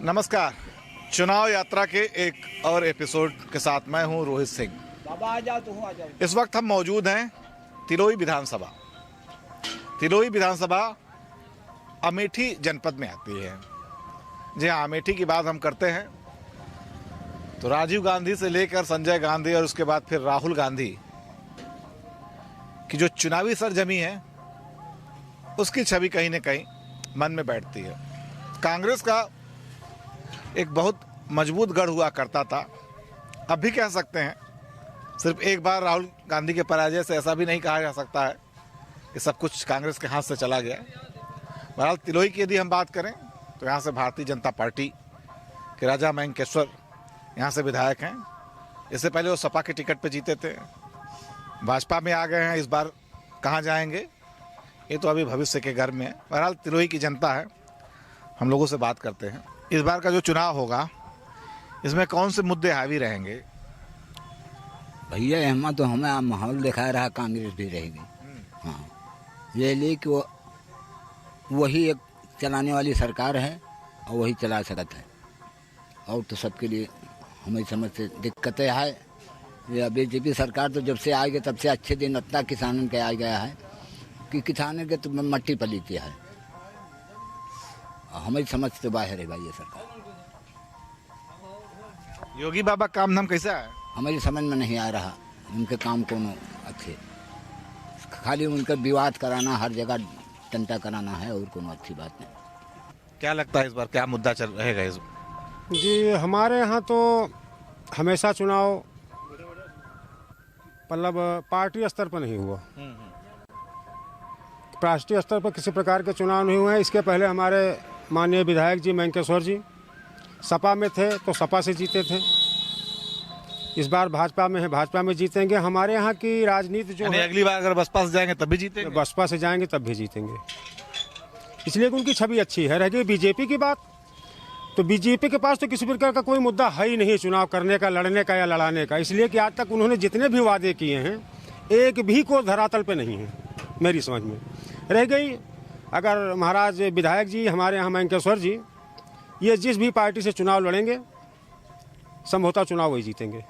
नमस्कार। चुनाव यात्रा के एक और एपिसोड के साथ मैं हूं रोहित सिंह। बाबा आ जाओ, तुम आ जाओ। इस वक्त हम मौजूद हैं तिलोई विधानसभा। तिलोई विधानसभा अमेठी जनपद में आती है। जी हाँ, अमेठी की बात हम करते हैं तो राजीव गांधी से लेकर संजय गांधी और उसके बाद फिर राहुल गांधी की जो चुनावी सरजमी है उसकी छवि कहीं ना कहीं मन में बैठती है। कांग्रेस का एक बहुत मजबूत गढ़ हुआ करता था। अब भी कह सकते हैं, सिर्फ एक बार राहुल गांधी के पराजय से ऐसा भी नहीं कहा जा सकता है कि सब कुछ कांग्रेस के हाथ से चला गया। बहरहाल तिलोई की यदि हम बात करें तो यहाँ से भारतीय जनता पार्टी के राजा मयंकेश्वर यहाँ से विधायक हैं। इससे पहले वो सपा के टिकट पे जीते थे, भाजपा में आ गए हैं। इस बार कहाँ जाएंगे ये तो अभी भविष्य के घर में है। बहरहाल तिलोई की जनता है, हम लोगों से बात करते हैं। इस बार का जो चुनाव होगा इसमें कौन से मुद्दे हावी रहेंगे? भैया यहाँ तो हमें माहौल दिखा रहा, कांग्रेस भी रहेगी। हाँ, ये लिए कि वही एक चलाने वाली सरकार है और वही चला सकता है। और तो सबके लिए हमें समझ से दिक्कतें है। ये बीजेपी सरकार तो जब से आ गई तब से अच्छे दिन इतना किसानों के आ गया है कि किसानों के तो मट्टी पलीती है। हमें समझ से बाहर है भाई ये सरकार। योगी बाबा काम धाम कैसा है? हमारी समझ में नहीं आ रहा उनके काम कौन अच्छे। खाली उनका विवाद कराना, हर जगह टंटा कराना है और कोनो अच्छी बात नहीं। क्या लगता है इस बार क्या मुद्दा चल रहेगा इस बार? जी, हमारे यहाँ तो हमेशा चुनाव मतलब पार्टी स्तर पर नहीं हुआ, राष्ट्रीय स्तर पर किसी प्रकार के चुनाव नहीं हुए हैं। इसके पहले हमारे माननीय विधायक जी मयंकेश्वर जी सपा में थे तो सपा से जीते थे। इस बार भाजपा में है, भाजपा में जीतेंगे। हमारे यहाँ की राजनीति जो है, अगली बार अगर बसपा से जाएंगे तब भी जीतेंगे? बसपा से जाएंगे तब भी जीतेंगे, इसलिए कि उनकी छवि अच्छी है। रह गई बीजेपी की बात, तो बीजेपी के पास तो किसी प्रकार का कोई मुद्दा है ही नहीं चुनाव करने का, लड़ने का या लड़ाने का। इसलिए कि आज तक उन्होंने जितने भी वादे किए हैं एक भी को धरातल पे नहीं है मेरी समझ में। रह गई अगर महाराज विधायक जी हमारे यहाँ मयंकेश्वर जी, ये जिस भी पार्टी से चुनाव लड़ेंगे संभवतः चुनाव वही जीतेंगे।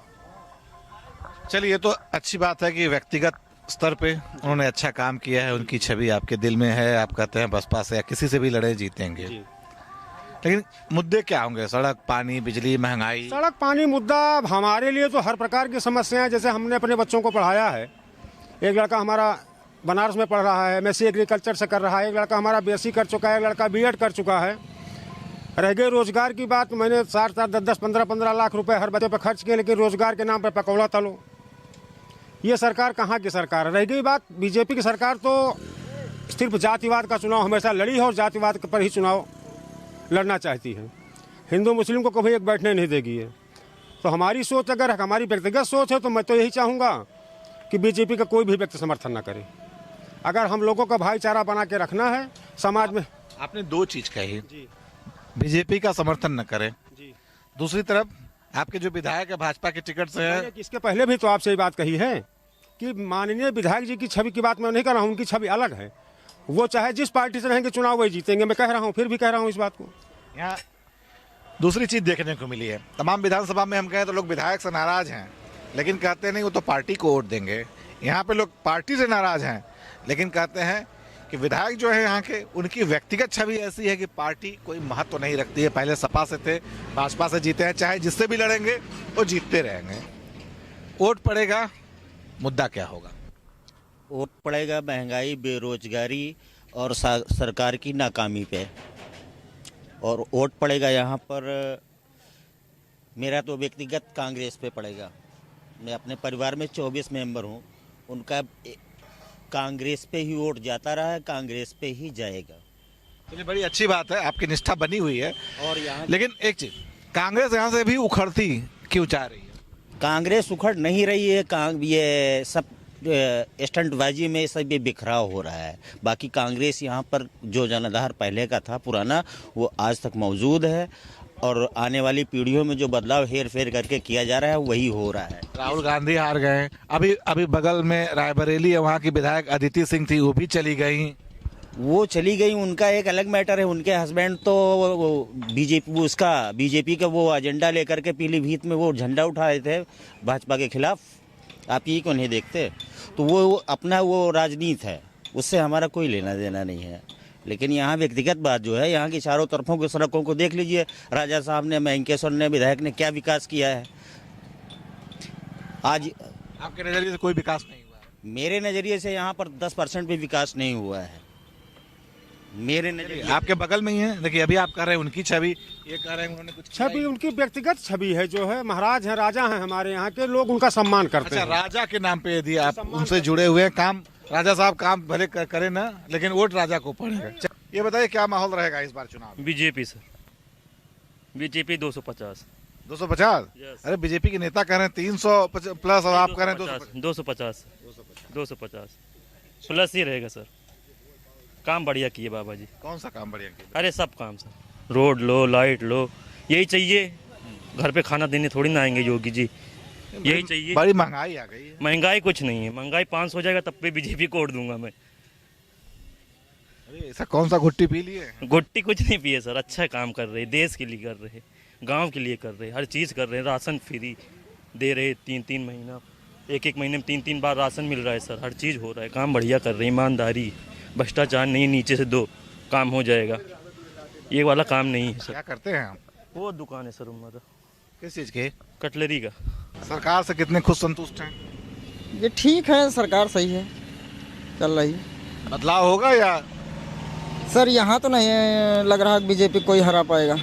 चलिए, ये तो अच्छी बात है कि व्यक्तिगत स्तर पे उन्होंने अच्छा काम किया है, उनकी छवि आपके दिल में है। आप कहते हैं बसपा से या किसी से भी लड़े जीतेंगे। लेकिन मुद्दे क्या होंगे? सड़क, पानी, बिजली, महंगाई? सड़क, पानी मुद्दा हमारे लिए तो हर प्रकार की समस्याएं। जैसे हमने अपने बच्चों को पढ़ाया है, एक लड़का हमारा बनारस में पढ़ रहा है, एमएससी एग्रीकल्चर से कर रहा है। एक लड़का हमारा बीएससी कर चुका है, एक लड़का बीएड कर चुका है। रह गई रोजगार की बात, मैंने 7-7, 10-10, 15-15 लाख रुपए हर बच्चे पर खर्च किए, लेकिन रोजगार के नाम पर पकौड़ा तलो। ये सरकार कहाँ की सरकार है? रह गई बात बीजेपी की सरकार तो सिर्फ जातिवाद का चुनाव हमेशा लड़ी है और जातिवाद पर ही चुनाव लड़ना चाहती है। हिंदू मुस्लिम को कभी एक बैठने नहीं देगी है। तो हमारी सोच, अगर हमारी व्यक्तिगत सोच है तो मैं तो यही चाहूँगा कि बीजेपी का कोई भी व्यक्ति समर्थन न करे। अगर हम लोगों का भाईचारा बना के रखना है समाज में। आपने दो चीज कही, बीजेपी का समर्थन न करें, दूसरी तरफ आपके जो विधायक है भाजपा के टिकट से है। इसके पहले भी तो आपसे ये बात कही है कि माननीय विधायक जी की छवि की बात मैं नहीं कर रहा हूँ, उनकी छवि अलग है। वो चाहे जिस पार्टी से रहेंगे चुनाव वही जीतेंगे, मैं कह रहा हूँ, फिर भी कह रहा हूँ इस बात को। यहाँ दूसरी चीज देखने को मिली है, तमाम विधानसभा में हम कहें तो लोग विधायक से नाराज हैं, लेकिन कहते नहीं वो तो पार्टी को वोट देंगे। यहाँ पे लोग पार्टी से नाराज हैं लेकिन कहते हैं कि विधायक जो है यहाँ के, उनकी व्यक्तिगत छवि ऐसी है कि पार्टी कोई महत्व नहीं रखती है। पहले सपा से थे, भाजपा से जीते हैं, चाहे जिससे भी लड़ेंगे वो जीतते रहेंगे। वोट पड़ेगा, मुद्दा क्या होगा? वोट पड़ेगा महंगाई, बेरोजगारी और सरकार की नाकामी पे। और वोट पड़ेगा यहाँ पर मेरा तो व्यक्तिगत कांग्रेस पे पड़ेगा। मैं अपने परिवार में 24 मेंबर हूँ, उनका कांग्रेस पे ही वोट जाता रहा है, कांग्रेस पे ही जाएगा। चलिए, बड़ी अच्छी बात है, आपकी निष्ठा बनी हुई है। और यहाँ लेकिन एक चीज, कांग्रेस यहाँ से भी उखड़ती क्यों चाह रही है? कांग्रेस उखड़ नहीं रही है। ये सब स्टंटबाजी में सब ये बिखराव हो रहा है। बाकी कांग्रेस यहाँ पर जो जनाधार पहले का था पुराना, वो आज तक मौजूद है और आने वाली पीढ़ियों में जो बदलाव हेर फेर करके किया जा रहा है वही हो रहा है। राहुल गांधी हार गए, अभी बगल में रायबरेली है, वहाँ की विधायक अदिति सिंह थी, वो भी चली गई। वो चली गई, उनका एक अलग मैटर है। उनके हस्बैंड तो बीजेपी का वो एजेंडा लेकर के पीलीभीत में वो झंडा उठाए थे भाजपा के खिलाफ। आप ये क्यों नहीं देखते? तो वो अपना वो राजनीति है, उससे हमारा कोई लेना देना नहीं है। लेकिन यहाँ व्यक्तिगत बात जो है, यहाँ की चारों तरफों की सड़कों को देख लीजिए। राजा साहब ने, महेंकेश्वर ने, विधायक ने क्या विकास किया है। आज आपके नजरिए से कोई विकास नहीं हुआ है? मेरे नज़रिए से यहाँ पर 10% भी विकास नहीं हुआ है। मेरे नज़रिए आपके बगल में ही है। देखिए अभी आप कह रहे हैं उनकी छवि, ये कह रहे हैं उन्होंने कुछ छवि उनकी व्यक्तिगत छवि है, जो है महाराज हैं, राजा हैं, हमारे यहाँ के लोग उनका सम्मान करते अच्छा, हैं। राजा के नाम पे यदि आप उनसे जुड़े हुए हैं, काम राजा साहब काम भले करें ना, लेकिन वोट राजा को पड़ेगा। ये बताइए क्या माहौल रहेगा इस बार चुनाव में? BJP sir, BJP 250। 250? Yes. अरे बीजेपी के नेता कह रहे हैं 300 प्लस और आप कह रहे हैं 250 प्लस ही रहेगा सर। काम बढ़िया किए बाबा जी। कौन सा काम बढ़िया किया? अरे सब काम सर, रोड लो, लाइट लो, यही चाहिए। घर पे खाना देने थोड़ी ना आएंगे योगी जी, यही चाहिए। बड़ी महंगाई आ गई है। महंगाई कुछ नहीं है, महंगाई 500 हो जाएगा तब पे बीजेपी को वोट दूंगा मैं। अरे ऐसा कौन सा घुट्टी पी लिए? गुट्टी कुछ नहीं पिए सर, अच्छा काम कर रहे, देश के लिए कर रहे, गांव के लिए कर रहे, हर चीज़ कर रहे। राशन फ्री दे रहे, 3-3 महीना, एक महीने में 3-3 बार राशन मिल रहा है सर। हर चीज़ हो रहा है, काम बढ़िया कर रहे, ईमानदारी, भ्रष्टाचार नहीं, नीचे से 2 काम हो जाएगा। ये वाला काम नहीं है सर। क्या करते हैं आप? वो दुकान है सर हमारा, किस चीज के? कटलरी का। सरकार से कितने खुश संतुष्ट हैं? ये ठीक है, सरकार सही है, चल रही है। बदलाव होगा या? सर यहाँ तो नहीं लग रहा कि बीजेपी कोई हरा पाएगा।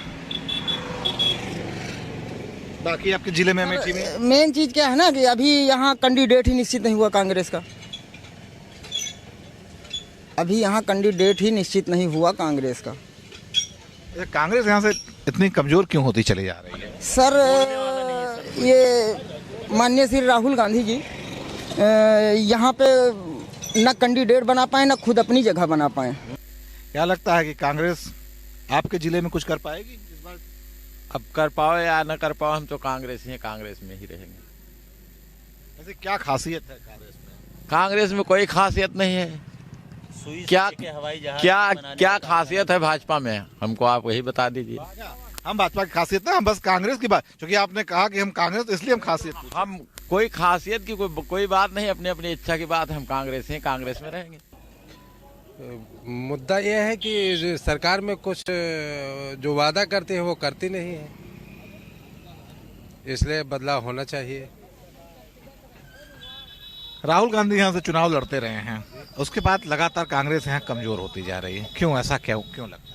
बाकी आपके जिले में, अमेठी में? मेन चीज़ क्या है ना कि अभी यहाँ कैंडिडेट ही निश्चित नहीं हुआ कांग्रेस का। अभी यहाँ कैंडिडेट ही निश्चित नहीं हुआ कांग्रेस का। कांग्रेस यहाँ से इतनी कमजोर क्यों होती चली जा रही है? सर ये माननीय श्री राहुल गांधी जी यहाँ पे न कैंडिडेट बना पाए, न खुद अपनी जगह बना पाए। क्या लगता है कि कांग्रेस आपके जिले में कुछ कर पाएगी इस बार? अब कर पाओ या न कर पाओ, हम तो कांग्रेस ही हैं, कांग्रेस में ही रहेंगे। वैसे क्या खासियत है कांग्रेस में? कांग्रेस में कोई खासियत नहीं है। क्या खासियत है भाजपा में, हमको आप वही बता दीजिए। हम भाजपा की खासियत है, हम बस कांग्रेस की बात, क्योंकि आपने कहा कि हम कांग्रेस, इसलिए हम खासियत पूछे। हम कोई खासियत की कोई बात नहीं, अपनी अपनी इच्छा की बात है। हम कांग्रेस हैं, कांग्रेस में रहेंगे। मुद्दा यह है कि सरकार में कुछ जो वादा करते हैं वो करती नहीं है, इसलिए बदलाव होना चाहिए। राहुल गांधी यहाँ से चुनाव लड़ते रहे हैं, उसके बाद लगातार कांग्रेस यहाँ कमजोर होती जा रही है। क्यों ऐसा, क्यों लगता है?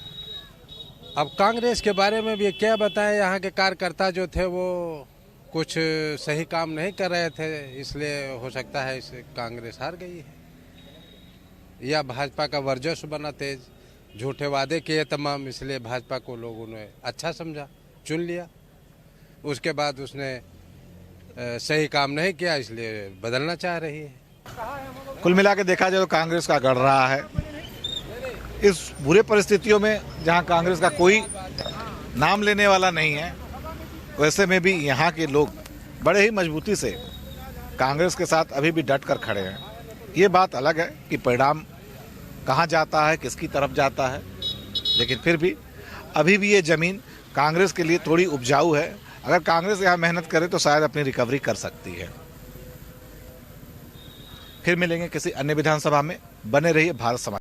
अब कांग्रेस के बारे में भी क्या बताएं, यहाँ के कार्यकर्ता जो थे वो कुछ सही काम नहीं कर रहे थे, इसलिए हो सकता है इसे कांग्रेस हार गई है। या भाजपा का वर्चस्व बना तेज, झूठे वादे किए तमाम, इसलिए भाजपा को लोगों ने अच्छा समझा, चुन लिया। उसके बाद उसने सही काम नहीं किया, इसलिए बदलना चाह रही है। कुल मिला के देखा जाए तो कांग्रेस का गढ़ रहा है। इस बुरे परिस्थितियों में जहां कांग्रेस का कोई नाम लेने वाला नहीं है, वैसे में भी यहाँ के लोग बड़े ही मजबूती से कांग्रेस के साथ अभी भी डट कर खड़े हैं। ये बात अलग है कि परिणाम कहाँ जाता है, किसकी तरफ जाता है, लेकिन फिर भी अभी भी ये जमीन कांग्रेस के लिए थोड़ी उपजाऊ है। अगर कांग्रेस यहाँ मेहनत करे तो शायद अपनी रिकवरी कर सकती है। फिर मिलेंगे किसी अन्य विधानसभा में। बने रहिए भारत समाचार।